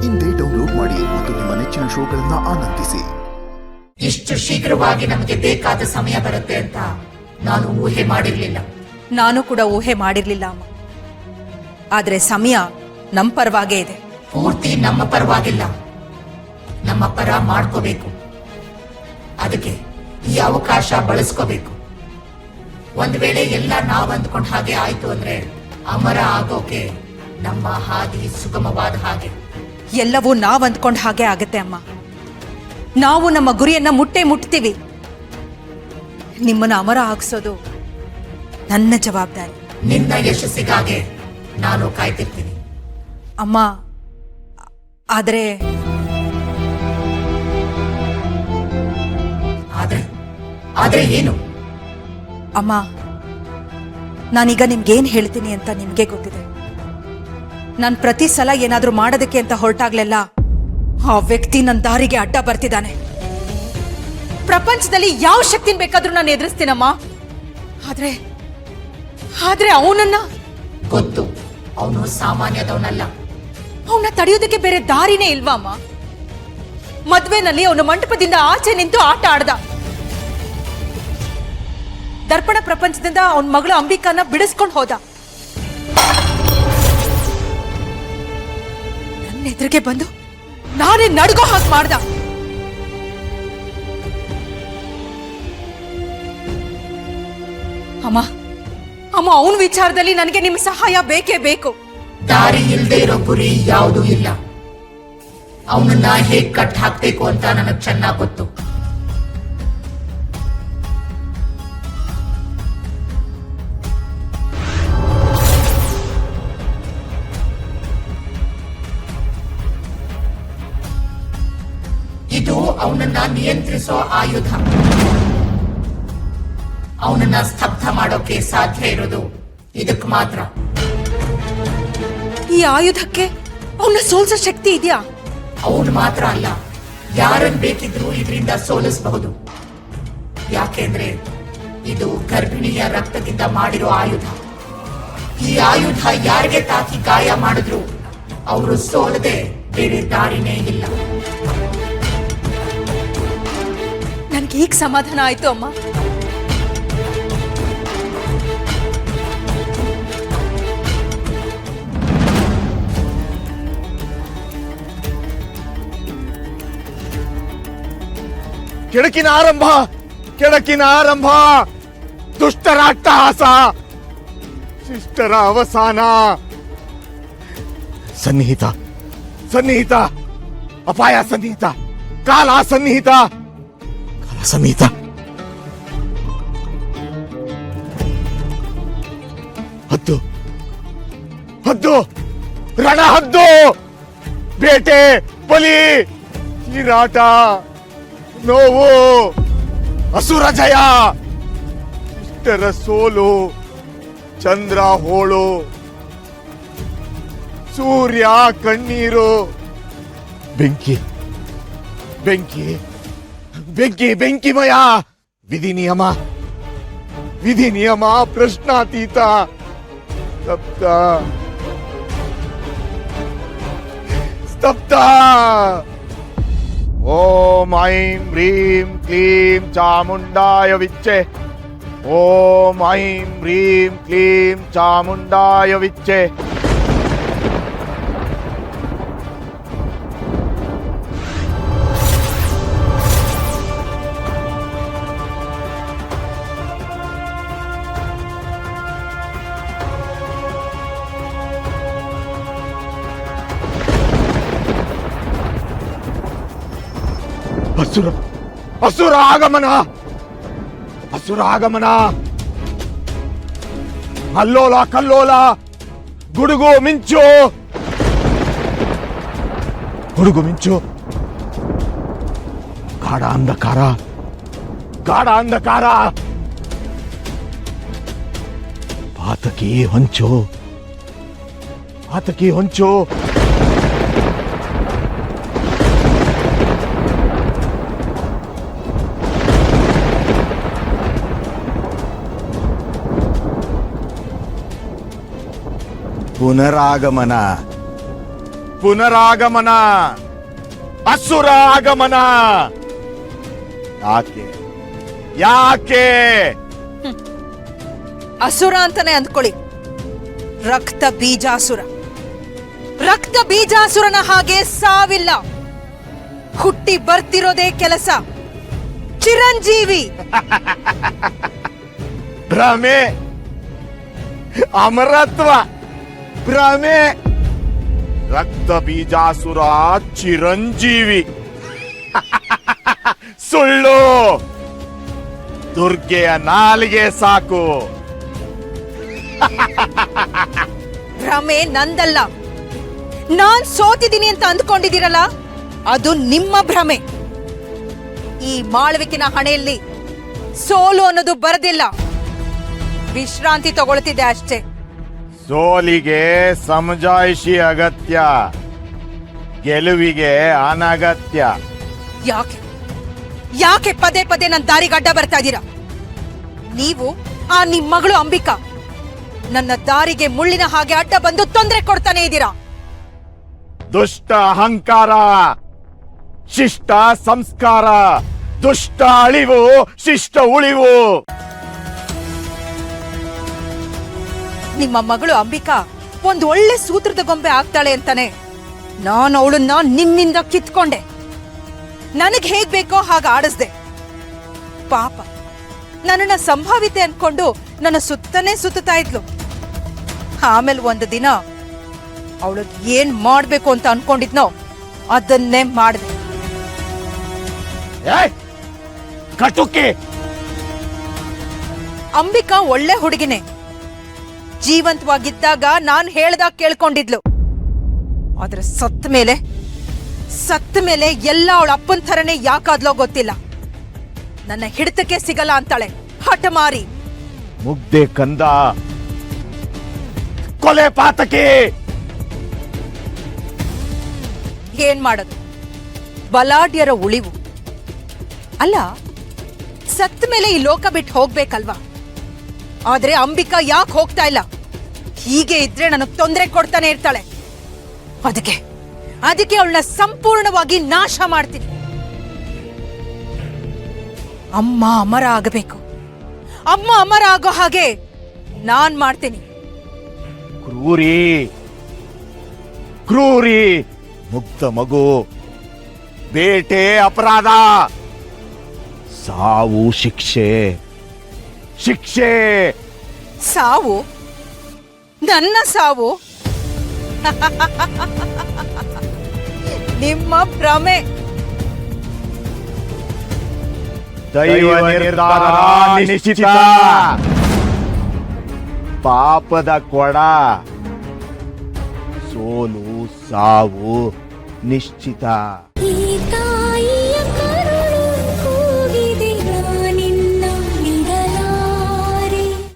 ಇಂದೇ ಡೌನ್ಲೋಡ್ ಮಾಡಿ ಮತ್ತು ನಿಮ್ಮ ನೆಚ್ಚಿನ ಶೋಗಳನ್ನ ಆನಂದಿಸಿ. ಇಷ್ಟು ಶೀಘ್ರವಾಗಿ ನಮಗೆ ಬೇಕಾದ ಸಮಯ ಬರುತ್ತೆ ಅಂತ ನಾನು ಊಹೆ ಮಾಡಿರ್ಲಿಲ್ಲ. ನಾನು ಕೂಡ ಊಹೆ ಮಾಡಿರ್ಲಿಲ್ಲ ಅಮ್ಮ. ಆದ್ರೆ ಸಮಯ ನಮ್ಮ ಪರವಾಗೇ ಇದೆ. ಪೂರ್ತಿ ನಮ್ಮ ಪರವಾಗಿಲ್ಲ, ನಮ್ಮ ಪರ ಮಾಡ್ಕೋಬೇಕು. ಅದಕ್ಕೆ ಈ ಅವಕಾಶ ಬಳಸ್ಕೋಬೇಕು. ಒಂದ್ ವೇಳೆ ಎಲ್ಲ ನಾವ್ ಅಂದ್ಕೊಂಡ ಹಾಗೆ ಆಯ್ತು ಅಂದ್ರೆ ಅಮರ ಆಗೋಕೆ ನಮ್ಮ ಹಾದಿ ಸುಗಮವಾದ ಹಾಗೆ. ಎಲ್ಲವೂ ನಾವ್ ಅಂದ್ಕೊಂಡ ಹಾಗೆ ಆಗತ್ತೆ ಅಮ್ಮ. ನಾವು ನಮ್ಮ ಗುರಿಯನ್ನ ಮುಟ್ತೀವಿ. ನಿಮ್ಮನ್ನ ಅಮರ ಆಗಿಸೋದು ನನ್ನ ಜವಾಬ್ದಾರಿ. ನಿನ್ನ ಯಶಸ್ಸಿಗಾಗೆ ನಾನು ಕಾಯ್ತಿರ್ತೀನಿ ಅಮ್ಮ. ಆದ್ರೆ ಆದ್ರೆ ಏನು ಅಮ್ಮ, ನಾನೀಗ ನಿಮ್ಗೇನ್ ಹೇಳ್ತೀನಿ ಅಂತ ನಿಮ್ಗೆ ಗೊತ್ತಿದೆ. ನಾನು ಪ್ರತಿ ಸಲ ಏನಾದ್ರೂ ಮಾಡೋದಕ್ಕೆ ಅಂತ ಹೊರಟಾಗ್ಲೆಲ್ಲ ಆ ವ್ಯಕ್ತಿ ನನ್ನ ದಾರಿಗೆ ಅಡ್ಡ ಬರ್ತಿದ್ದಾನೆ. ಪ್ರಪಂಚದಲ್ಲಿ ಯಾವ ಶಕ್ತಿನ ಬೇಕಾದ್ರೂ ನಾನು ಎದುರಿಸ್ತೀನಮ್ಮ. ಆದ್ರೆ ಅವನನ್ನ ಗೊತ್ತು, ಅವನು ಸಾಮಾನ್ಯದವನಲ್ಲ. ಅವನ್ನ ತಡೆಯೋದಕ್ಕೆ ಬೇರೆ ದಾರಿನೇ ಇಲ್ವಾ ಅಮ್ಮ? ಮದ್ವೆನಲ್ಲಿ ಅವನ ಮಂಟಪದಿಂದ ಆಚೆ ನಿಂತು ಆಟ ಆಡ್ದ. ದರ್ಪಣ ಪ್ರಪಂಚದಿಂದ ಅವನ ಮಗಳು ಅಂಬಿಕಾನ ಬಿಡಿಸ್ಕೊಂಡು ಹೋದ. ನನ್ನ ಎದುರಿಗೆ ಬಂದು ನಾನೇ ನಡ್ಗೋ ಹಾಗೆ ಮಾಡ್ದ. ಅಮ್ಮ ಅವನ ವಿಚಾರದಲ್ಲಿ ನನಗೆ ನಿಮ್ಮ ಸಹಾಯ ಬೇಕೇ ಬೇಕು. ದಾರಿ ಇಲ್ಲದೆ ಇರೋ ಗುರಿ ಯಾವುದೂ ಇಲ್ಲ. ಅವನನ್ನ ಹೇಗ್ ಕಟ್ ಹಾಕ್ಬೇಕು ಅಂತ ನನಗ್ ಚೆನ್ನಾಗ್ ಗೊತ್ತು. ಇದು ಅವನನ್ನ ನಿಯಂತ್ರಿಸೋ ಆಯುಧ. ಅವನನ್ನ ಸ್ತಬ್ಧ ಮಾಡೋಕೆ ಸಾಧ್ಯ ಇರೋದು ಇದಕ್ ಮಾತ್ರ. ಈ ಆಯುಧಕ್ಕೆ ಅವನ ಸೋಲ್ಸೋ ಶಕ್ತಿ ಇದೆಯಾ? ಅವನು ಮಾತ್ರ ಅಲ್ಲ, ಯಾರನ್ ಬೇಕಿದ್ರೂ ಇದರಿಂದ ಸೋಲಿಸಬಹುದು. ಯಾಕೆಂದ್ರೆ ಇದು ಗರ್ಭಿಣಿಯ ರಕ್ತದಿಂದ ಮಾಡಿರೋ ಆಯುಧ. ಈ ಆಯುಧ ಯಾರಿಗೆ ತಾಕಿ ಗಾಯ ಮಾಡಿದ್ರು ಅವರು ಸೋಲದೆ ಬೇರೆ ದಾರಿನೇ ಇಲ್ಲ. ನನ್ಗೆ ಈಗ ಸಮಾಧಾನ ಆಯ್ತು ಅಮ್ಮ. ಕೆಡಕಿನ ಆರಂಭ, ದುಷ್ಟರ ಅಟ್ಟಹಾಸ, ಶಿಷ್ಟರ ಅವಸಾನ. ಸನ್ನಿಹಿತ, ಅಪಾಯ ಸನ್ನಿಹಿತ, ಕಾಲ ಸನ್ನಿಹಿತ. ಹದ್ದು ರಣ, ಹದ್ದು ಬೇಟೆ, ಬಲಿ, ಚೀರಾಟ, ನೋವು, ಅಸುರ ಜಯ, ಇಷ್ಟರ ಸೋಲು, ಚಂದ್ರ ಹೋಳು, ಸೂರ್ಯ ಕಣ್ಣೀರು, ಬೆಂಕಿಮಯ, ವಿಧಿ ನಿಯಮ ಪ್ರಶ್ನಾತೀತ, ಸ್ತಬ್ಧ. ಓಂ ಐಂ ಹ್ರೀಂ ಕ್ಲೀಂ ಚಾಮುಂಡಾಯ ವಿಚ್ಚೆ. ಓಂ ಐಂ ಹ್ರೀಂ ಕ್ಲೀಂ ಚಾಮುಂಡಾಯ ವಿಚ್ಚೆ. ಅಸುರ ಆಗಮನ, ಅಲ್ಲೋಲ ಕಲ್ಲೋಲ, ಗುಡುಗು ಮಿಂಚು, ಗಾಢ ಅಂಧಕಾರ, ಪಾತಕಿ ಹೊಂಚು, ಪುನರಾಗಮನ ಪುನರಾಗಮನ, ಅಸುರ ಆಗಮನ. ಯಾಕೆ ಯಾಕೆ? ಅಸುರ ಅಂತಾನೆ ಅಂದ್ಕೊಳ್ಳಿ. ರಕ್ತ ಬೀಜಾಸುರ. ರಕ್ತ ಬೀಜಾಸುರನ ಹಾಗೆ ಸಾವಿಲ್ಲ. ಹುಟ್ಟಿ ಬರ್ತಿರೋದೇ ಕೆಲಸ. ಚಿರಂಜೀವಿ. ಭ್ರಮೆ, ಅಮರತ್ವ, ಭ್ರಮೆ. ರಕ್ತ ಬೀಜಾಸುರ ಚಿರಂಜೀವಿ. ಸುಳ್ಳು. ದುರ್ಗೆಯ ನಾಲಿಗೆ ಸಾಕು. ಭ್ರಮೆ ನಂದಲ್ಲ. ನಾನ್ ಸೋತಿದ್ದೀನಿ ಅಂತ ಅಂದ್ಕೊಂಡಿದ್ದೀರಲ್ಲ, ಅದು ನಿಮ್ಮ ಭ್ರಮೆ. ಈ ಮಾಳವಿಕಿನ ಹಣೆಯಲ್ಲಿ ಸೋಲು ಅನ್ನೋದು ಬರದಿಲ್ಲ. ವಿಶ್ರಾಂತಿ ತಗೊಳ್ತಿದ್ದೆ ಅಷ್ಟೇ. ಸೋಲಿಗೆ ಸಮಜಾಯಿಷಿ ಅಗತ್ಯ, ಗೆಲುವಿಗೆ ಅನಗತ್ಯ. ಯಾಕೆ ಯಾಕೆ ಪದೇ ಪದೇ ನನ್ನ ದಾರಿಗೆ ಅಡ್ಡ ಬರ್ತಾ ಇದ್ದೀರಾ? ನೀವು ಆ ನಿಮ್ ಮಗಳು ಅಂಬಿಕಾ ನನ್ನ ದಾರಿಗೆ ಮುಳ್ಳಿನ ಹಾಗೆ ಅಡ್ಡ ಬಂದು ತೊಂದರೆ ಕೊಡ್ತಾನೆ ಇದ್ದೀರಾ. ದುಷ್ಟ ಅಹಂಕಾರ, ಶಿಷ್ಟ ಸಂಸ್ಕಾರ. ದುಷ್ಟ ಅಳಿವು, ಶಿಷ್ಟ ಉಳಿವು. ನಿಮ್ಮ ಮಗಳು ಅಂಬಿಕಾ ಒಂದು ಒಳ್ಳೆ ಸೂತ್ರದ ಗೊಂಬೆ ಆಗ್ತಾಳೆ ಅಂತಾನೆ ನಾನು ಅವಳನ್ನ ನಿಮ್ಮಿಂದ ಕಿತ್ಕೊಂಡೆ. ನನಗ್ ಹೇಗ್ ಬೇಕೋ ಹಾಗ ಆಡಿಸ್ದೆ. ಪಾಪ, ನನ್ನನ್ನ ಸಂಭಾವಿತೆ ಅನ್ಕೊಂಡು ನನ್ನ ಸುತ್ತನೇ ಸುತ್ತಾ ಇದ್ಲು. ಆಮೇಲೆ ಒಂದು ದಿನ ಅವಳಿಗೆ ಏನ್ ಮಾಡ್ಬೇಕು ಅಂತ ಅನ್ಕೊಂಡಿದ್ನೋ ಅದನ್ನೇ ಮಾಡಿದೆ. ಕಟುಕಿ. ಅಂಬಿಕಾ ಒಳ್ಳೆ ಹುಡುಗಿನೇ. ಜೀವಂತವಾಗಿದ್ದಾಗ ನಾನ್ ಹೇಳ್ದಾಗ ಕೇಳ್ಕೊಂಡಿದ್ಲು. ಆದ್ರೆ ಸತ್ತ ಮೇಲೆ ಎಲ್ಲ ಅವಳ ಅಪ್ಪನ ಥರನೇ ಯಾಕಾದ್ಲೋ ಗೊತ್ತಿಲ್ಲ. ನನ್ನ ಹಿಡಿತಕ್ಕೆ ಸಿಗಲ್ಲ ಅಂತಾಳೆ. ಹಠಮಾರಿ. ಮುಗ್ದೆ ಕಂದ, ಕೊಲೆ ಪಾತಕಿ. ಏನ್ ಮಾಡೋದು? ಬಲಾಢ್ಯರ ಉಳಿವು. ಅಲ್ಲ, ಸತ್ತ ಮೇಲೆ ಈ ಲೋಕ ಬಿಟ್ಟು ಹೋಗ್ಬೇಕಲ್ವಾ? ಆದ್ರೆ ಅಂಬಿಕಾ ಯಾಕೆ ಹೋಗ್ತಾ ಇಲ್ಲ? ಹೀಗೆ ಇದ್ರೆ ನನಗ್ ತೊಂದರೆ ಕೊಡ್ತಾನೆ ಇರ್ತಾಳೆ. ಅದಕ್ಕೆ ಅವಳನ್ನ ಸಂಪೂರ್ಣವಾಗಿ ನಾಶ ಮಾಡ್ತೀನಿ. ಅಮ್ಮ ಅಮರ ಆಗಬೇಕು. ಅಮ್ಮ ಅಮರ ಆಗೋ ಹಾಗೆ ನಾನ್ ಮಾಡ್ತೀನಿ. ಕ್ರೂರಿ, ಕ್ರೂರಿ. ಮುಗ್ಧ ಮಗು, ಬೇಟೆ ಅಪರಾಧ, ಸಾವು ಶಿಕ್ಷೆ, ಶಿಕ್ಷೆ. ಸಾವು? ನನ್ನ ಸಾವು? ನಿಮ್ಮ ಭ್ರಮೆ. ದೈವ ನಿರ್ಧಾರ ನಿಶ್ಚಿತ. ಪಾಪದ ಕೊಡ. ಸೋಲು ಸಾವು ನಿಶ್ಚಿತ.